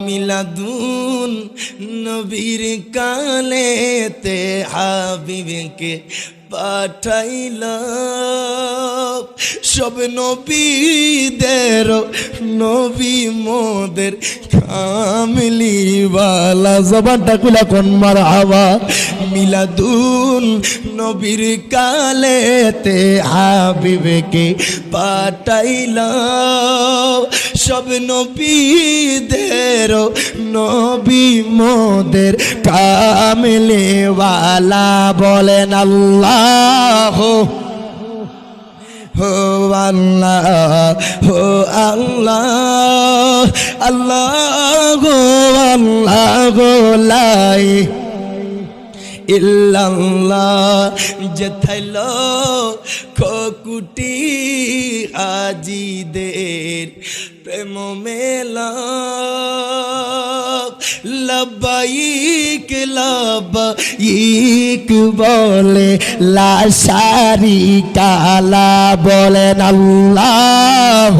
মিলাদুন নবীর কালেতে হাবিবকে পাঠাইল সব নবীদের নবী মোদের কামলিওয়ালা জবানটা খুলা কোন মারহাবা মিলাদুন নবীর কালেতে হাবিবকে পাঠাইল সব নবীদের নবী মোদের কামলিওয়ালা বলেন আল্লাহ হো আল্লাহ হো আল্লাহ আল্লাহ গো আল্লাহ গো লাই ইল্লাল্লাহ যেথাইল কোটি আজিদের প্রেম মেলা লব্বাইক লব্বাইক বলে লা শারিকা লা বলেন আল্লাহ।